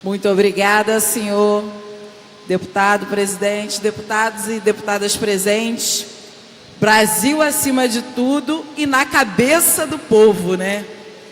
Muito obrigada, senhor deputado, presidente, deputados e deputadas presentes. Brasil acima de tudo e na cabeça do povo, né?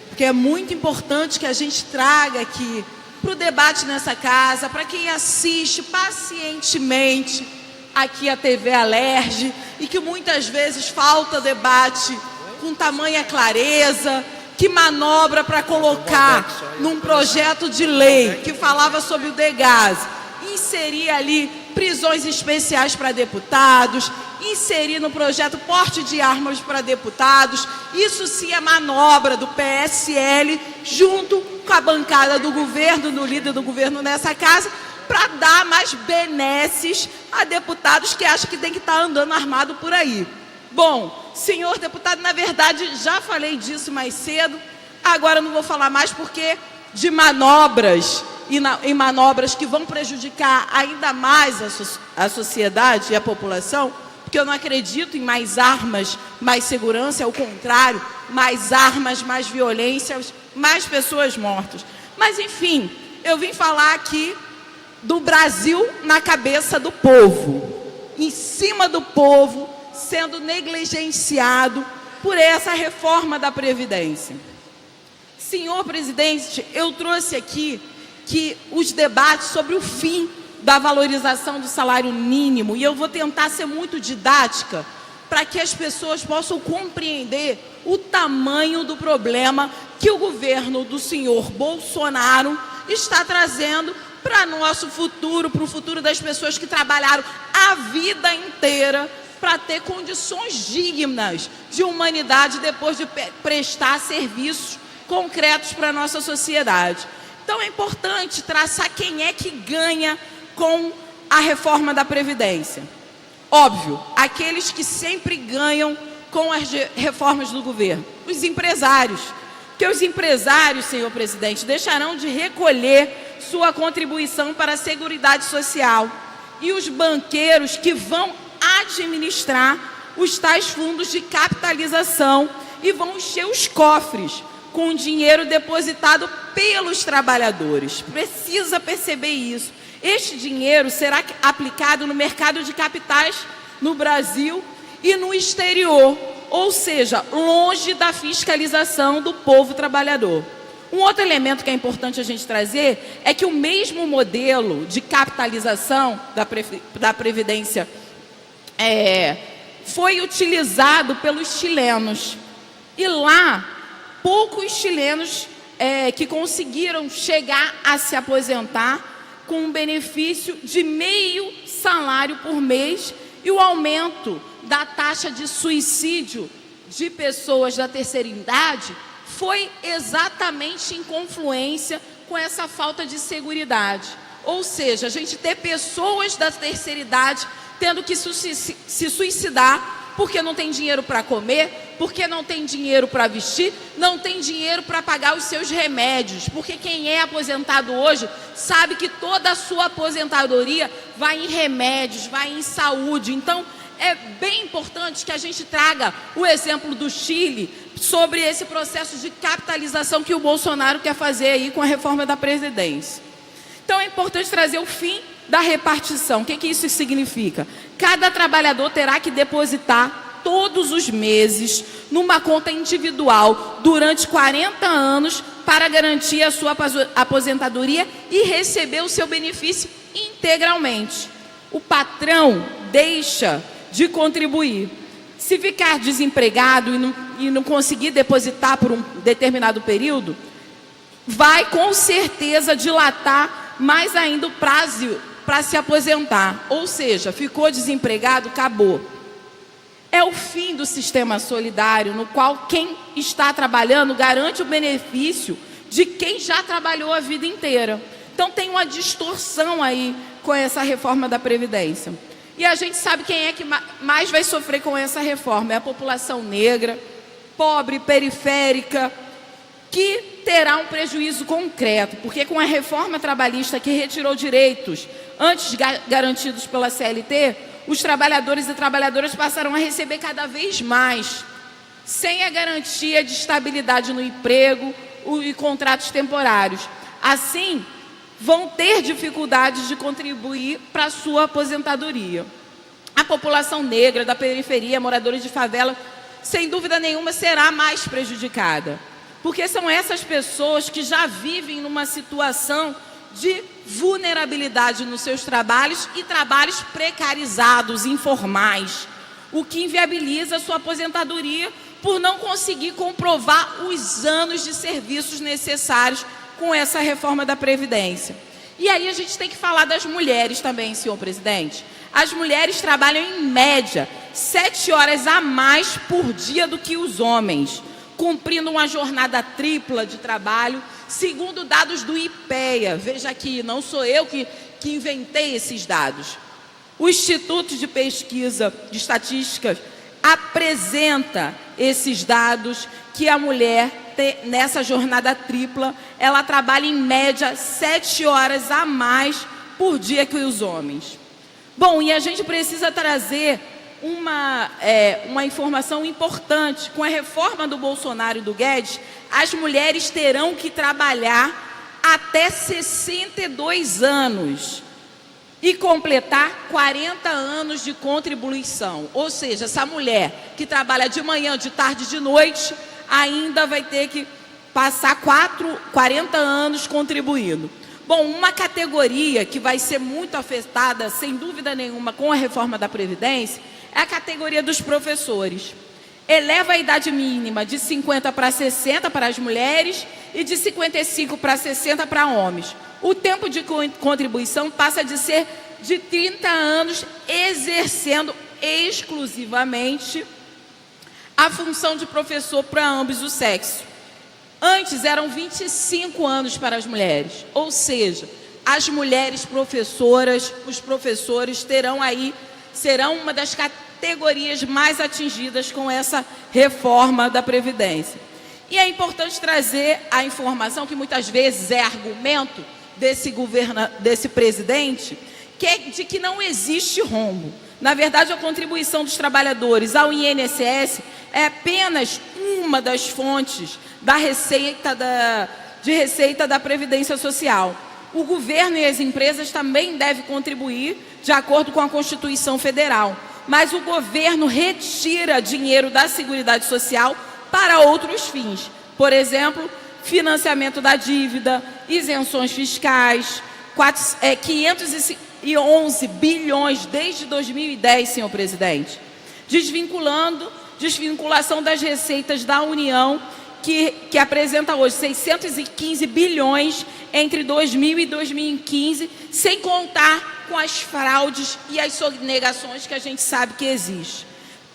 Porque é muito importante que a gente traga aqui para o debate nessa casa, para quem assiste pacientemente aqui a TV Alerj e que muitas vezes falta debate com tamanha clareza, que manobra para colocar num projeto de lei que falava sobre o Degase, inserir ali prisões especiais para deputados, inserir no projeto porte de armas para deputados. Isso sim é manobra do PSL junto com a bancada do governo, do líder do governo nessa casa, para dar mais benesses a deputados que acham que tem que estar andando armado por aí. Bom, senhor deputado, na verdade já falei disso mais cedo, agora não vou falar mais porque de manobras e manobras que vão prejudicar ainda mais a sociedade e a população, porque eu não acredito em mais armas, mais segurança, ao contrário, mais armas, mais violência, mais pessoas mortas. Mas enfim, eu vim falar aqui do Brasil na cabeça do povo, em cima do povo, sendo negligenciado por essa reforma da Previdência. Senhor presidente, eu trouxe aqui que os debates sobre o fim da valorização do salário mínimo, e eu vou tentar ser muito didática para que as pessoas possam compreender o tamanho do problema que o governo do senhor Bolsonaro está trazendo para nosso futuro, para o futuro das pessoas que trabalharam a vida inteira para ter condições dignas de humanidade depois de prestar serviços concretos para a nossa sociedade. Então é importante traçar quem é que ganha com a reforma da Previdência. Óbvio, aqueles que sempre ganham com as reformas do governo, os empresários. Porque os empresários, senhor presidente, deixarão de recolher sua contribuição para a Seguridade Social. E os banqueiros que vão administrar os tais fundos de capitalização e vão encher os cofres com o dinheiro depositado pelos trabalhadores. Precisa perceber isso. Este dinheiro será aplicado no mercado de capitais no Brasil e no exterior, ou seja, longe da fiscalização do povo trabalhador. Um outro elemento que é importante a gente trazer é que o mesmo modelo de capitalização da Previdência foi utilizado pelos chilenos. E lá, poucos chilenos que conseguiram chegar a se aposentar com um benefício de meio salário por mês e o aumento da taxa de suicídio de pessoas da terceira idade foi exatamente em confluência com essa falta de seguridade. Ou seja, a gente ter pessoas da terceira idade tendo que se suicidar porque não tem dinheiro para comer, porque não tem dinheiro para vestir, não tem dinheiro para pagar os seus remédios. Porque quem é aposentado hoje sabe que toda a sua aposentadoria vai em remédios, vai em saúde. Então, é bem importante que a gente traga o exemplo do Chile sobre esse processo de capitalização que o Bolsonaro quer fazer aí com a reforma da Previdência. Então, é importante trazer o fim da repartição. O que isso significa? Cada trabalhador terá que depositar todos os meses numa conta individual durante 40 anos para garantir a sua aposentadoria e receber o seu benefício integralmente. O patrão deixa de contribuir. Se ficar desempregado e não conseguir depositar por um determinado período, vai com certeza dilatar mais ainda o prazo para se aposentar. Ou seja, ficou desempregado, acabou. É o fim do sistema solidário, no qual quem está trabalhando garante o benefício de quem já trabalhou a vida inteira. Então tem uma distorção aí com essa reforma da Previdência. E a gente sabe quem é que mais vai sofrer com essa reforma. É a população negra, pobre, periférica, que terá um prejuízo concreto, porque com a reforma trabalhista que retirou direitos antes garantidos pela CLT, os trabalhadores e trabalhadoras passaram a receber cada vez mais, sem a garantia de estabilidade no emprego e contratos temporários. Assim, vão ter dificuldades de contribuir para a sua aposentadoria. A população negra, da periferia, moradores de favela, sem dúvida nenhuma, será mais prejudicada. Porque são essas pessoas que já vivem numa situação de vulnerabilidade nos seus trabalhos e trabalhos precarizados, informais, o que inviabiliza a sua aposentadoria por não conseguir comprovar os anos de serviços necessários com essa reforma da Previdência. E aí a gente tem que falar das mulheres também, senhor presidente. As mulheres trabalham em média 7 horas a mais por dia do que os homens, cumprindo uma jornada tripla de trabalho, segundo dados do IPEA. Veja aqui, não sou eu que inventei esses dados. O Instituto de Pesquisa de Estatísticas apresenta esses dados que a mulher, nessa jornada tripla, ela trabalha em média 7 horas a mais por dia que os homens. Bom, e a gente precisa trazer uma informação importante. Com a reforma do Bolsonaro e do Guedes, as mulheres terão que trabalhar até 62 anos e completar 40 anos de contribuição. Ou seja, essa mulher que trabalha de manhã, de tarde e de noite, ainda vai ter que passar 40 anos contribuindo. Bom, uma categoria que vai ser muito afetada, sem dúvida nenhuma, com a reforma da Previdência, é a categoria dos professores. Eleva a idade mínima de 50 para 60 para as mulheres e de 55 para 60 para homens. O tempo de contribuição passa de ser de 30 anos, exercendo exclusivamente a função de professor para ambos os sexos. Antes eram 25 anos para as mulheres, ou seja, as mulheres professoras, os professores serão uma das categorias mais atingidas com essa reforma da Previdência. E é importante trazer a informação que muitas vezes é argumento desse presidente, de que não existe rombo. Na verdade, a contribuição dos trabalhadores ao INSS é apenas uma das fontes de receita da Previdência Social. O governo e as empresas também devem contribuir de acordo com a Constituição Federal, mas o governo retira dinheiro da Seguridade Social para outros fins. Por exemplo, financiamento da dívida, isenções fiscais, 511 bilhões desde 2010, senhor presidente. Desvinculação das receitas da União, que apresenta hoje 615 bilhões entre 2000 e 2015, sem contar com as fraudes e as sonegações que a gente sabe que existe.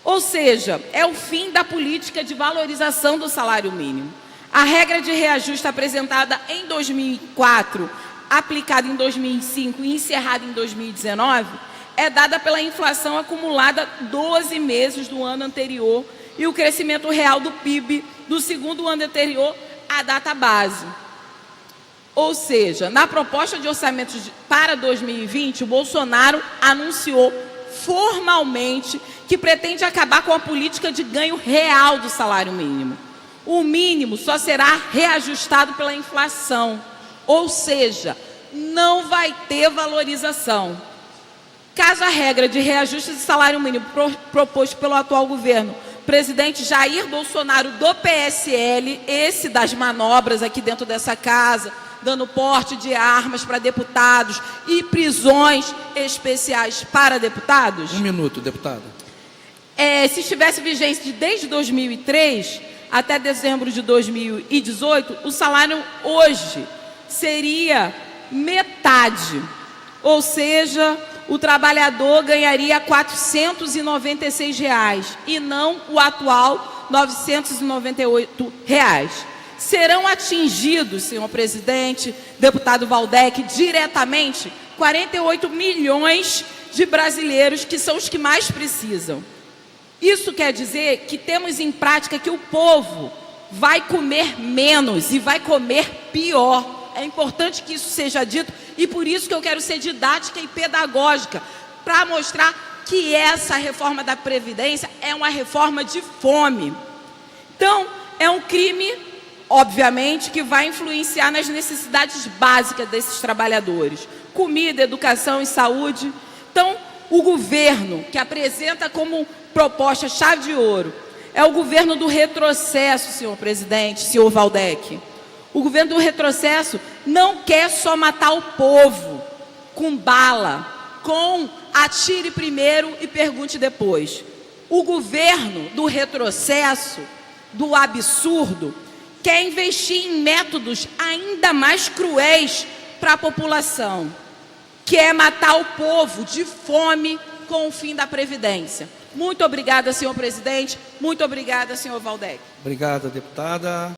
Ou seja, é o fim da política de valorização do salário mínimo. A regra de reajuste apresentada em 2004, aplicada em 2005 e encerrada em 2019, é dada pela inflação acumulada 12 meses do ano anterior e o crescimento real do PIB do segundo ano anterior à data base. Ou seja, na proposta de orçamento para 2020, o Bolsonaro anunciou formalmente que pretende acabar com a política de ganho real do salário mínimo. O mínimo só será reajustado pela inflação, ou seja, não vai ter valorização. Caso a regra de reajuste de salário mínimo proposto pelo atual governo, presidente Jair Bolsonaro do PSL, esse das manobras aqui dentro dessa casa, dando porte de armas para deputados e prisões especiais para deputados. 1 minuto, deputada. Se estivesse vigente desde 2003 até dezembro de 2018, o salário hoje seria metade, ou seja, o trabalhador ganharia R$ 496 e não o atual R$ 998. Serão atingidos, senhor presidente, deputado Valdec, diretamente 48 milhões de brasileiros, que são os que mais precisam. Isso quer dizer que temos em prática que o povo vai comer menos e vai comer pior. É importante que isso seja dito e por isso que eu quero ser didática e pedagógica, para mostrar que essa reforma da Previdência é uma reforma de fome. Então, é um crime obviamente, que vai influenciar nas necessidades básicas desses trabalhadores: comida, educação e saúde. Então, o governo que apresenta como proposta chave de ouro é o governo do retrocesso, senhor presidente, senhor Waldeck. O governo do retrocesso não quer só matar o povo com bala, com atire primeiro e pergunte depois. O governo do retrocesso, do absurdo, quer investir em métodos ainda mais cruéis para a população, que é matar o povo de fome com o fim da Previdência. Muito obrigada, senhor presidente. Muito obrigada, senhor Waldeck. Obrigada, deputada.